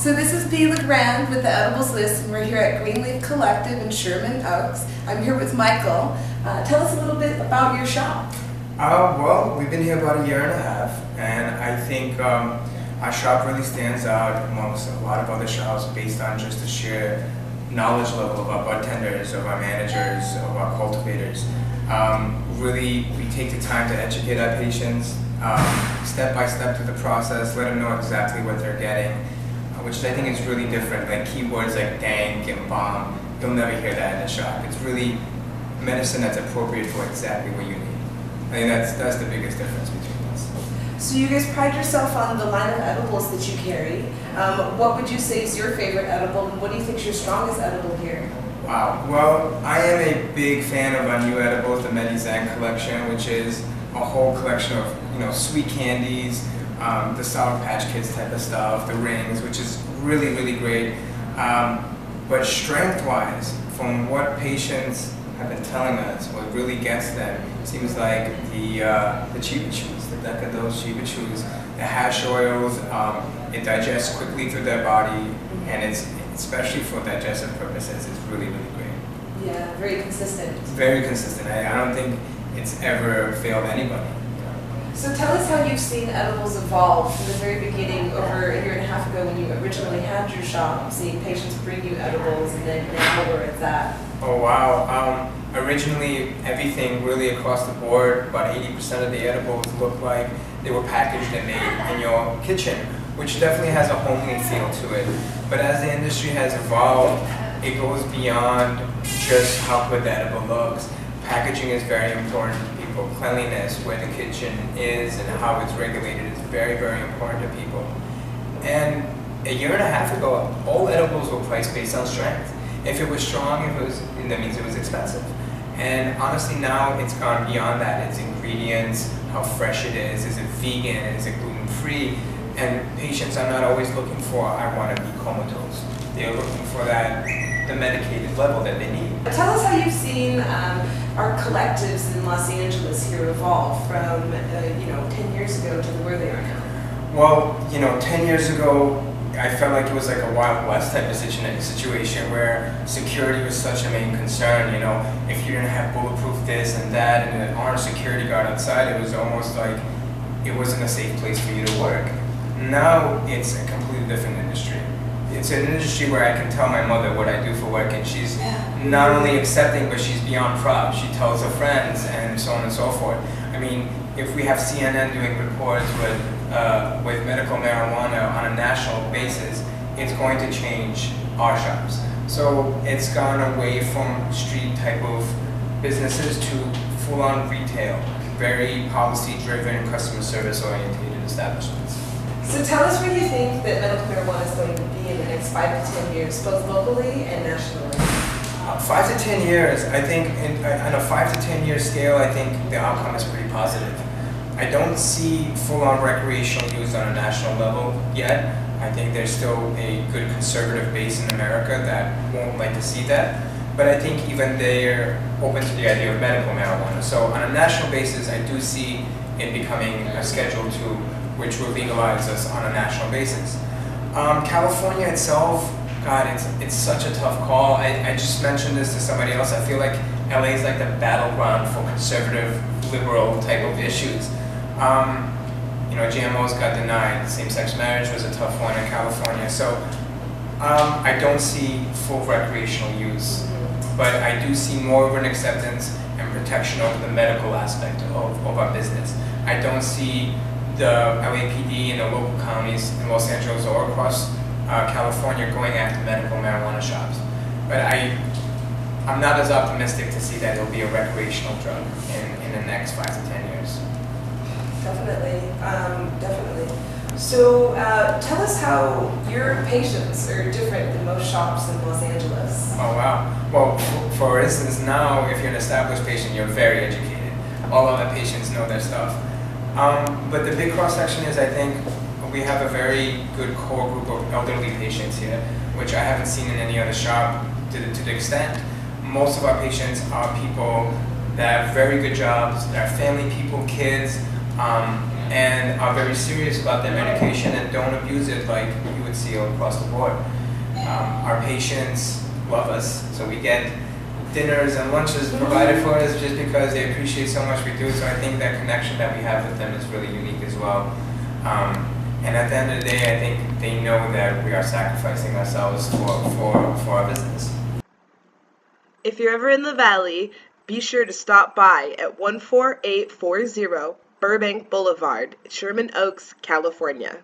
So this is Bea LeGrand with the Edibles List, and we're here at Greenleaf Collective in Sherman Oaks. I'm here with Michael. Tell us a little bit about your shop. Well, we've been here about a year and a half, and I think our shop really stands out amongst a lot of other shops based on just the sheer knowledge level of our bartenders, of our managers, of our cultivators. Really, we take the time to educate our patients, step by step through the process, let them know exactly what they're getting, which I think is really different. Like keywords like dank and bomb, you'll never hear that in the shop. It's really medicine that's appropriate for exactly what you need. I think that's the biggest difference between us. So you guys pride yourself on the line of edibles that you carry. What would you say is your favorite edible, and what do you think is your strongest edible here? Wow. Well, I am a big fan of our new edibles, the Medizan collection, which is a whole collection of sweet candies, the Sour Patch Kids type of stuff, the rings, which is really, really great. But strength-wise, from what patients have been telling us, what really gets them seems like the Chiba Chews, the Decadose Chiba Chews, the hash oils. It digests quickly through their body, and it's especially for digestive purposes, it's really, really great. Yeah, very consistent. It's very consistent. I don't think it's ever failed anybody. So tell us how you've seen edibles evolve from the very beginning over a year and a half ago when you originally had your shop, seeing patients bring you edibles, and then now where it's at. Oh wow. Originally, everything really across the board, about 80% of the edibles looked like they were packaged and made in your kitchen, which definitely has a homely feel to it. But as the industry has evolved, it goes beyond just how good the edible looks. Packaging is very important to people. Cleanliness, where the kitchen is and how it's regulated is very, very important to people. And a year and a half ago, all edibles were priced based on strength. If it was strong, that means it was expensive. And honestly, now it's gone beyond that. It's ingredients, how fresh it is it vegan, is it gluten-free? And patients are not always looking for, I want to be comatose. They're looking for the medicated level that they need. Tell us how you've seen our collectives in Los Angeles here evolve from 10 years ago to where they are now. Well, 10 years ago, I felt like it was like a Wild West type of situation where security was such a main concern. If you didn't have bulletproof this and that and an armed security guard outside, it was almost like it wasn't a safe place for you to work. Now it's a completely different industry. It's an industry where I can tell my mother what I do for work, and she's not only accepting, but she's beyond proud. She tells her friends and so on and so forth. I mean, if we have CNN doing reports with medical marijuana on a national basis, it's going to change our shops. So it's gone away from street type of businesses to full-on retail, very policy-driven, customer service-oriented establishments. So tell us where you think that medical marijuana is going to be in the next 5 to 10 years, both locally and nationally. 5 to 10 years, I think, on a 5 to 10 year scale, I think the outcome is pretty positive. I don't see full-on recreational use on a national level yet. I think there's still a good conservative base in America that won't like to see that. But I think even they're open to the idea of medical marijuana. So on a national basis, I do see it becoming a Schedule II, which will legalize us on a national basis. California itself, God, it's such a tough call. I just mentioned this to somebody else. I feel like LA is like the battleground for conservative, liberal type of issues. GMOs got denied. Same-sex marriage was a tough one in California. So I don't see full recreational use, but I do see more of an acceptance and protection of the medical aspect of our business. I don't see the LAPD and the local counties in Los Angeles or across California going after medical marijuana shops. But I'm not as optimistic to see that it'll be a recreational drug in the next 5 to 10 years. Definitely. So tell us how your patients are different than most shops in Los Angeles. Oh wow. Well, for instance, now if you're an established patient, you're very educated. All of the patients know their stuff. But the big cross-section is, I think, we have a very good core group of elderly patients here, which I haven't seen in any other shop to the extent. Most of our patients are people that have very good jobs, that are family people, kids, and are very serious about their medication and don't abuse it like you would see all across the board. Our patients love us, so we get dinners and lunches provided for us just because they appreciate so much we do. So I think that connection that we have with them is really unique as well. And at the end of the day, I think they know that we are sacrificing ourselves for our business. If you're ever in the Valley, be sure to stop by at 14840 Burbank Boulevard, Sherman Oaks, California.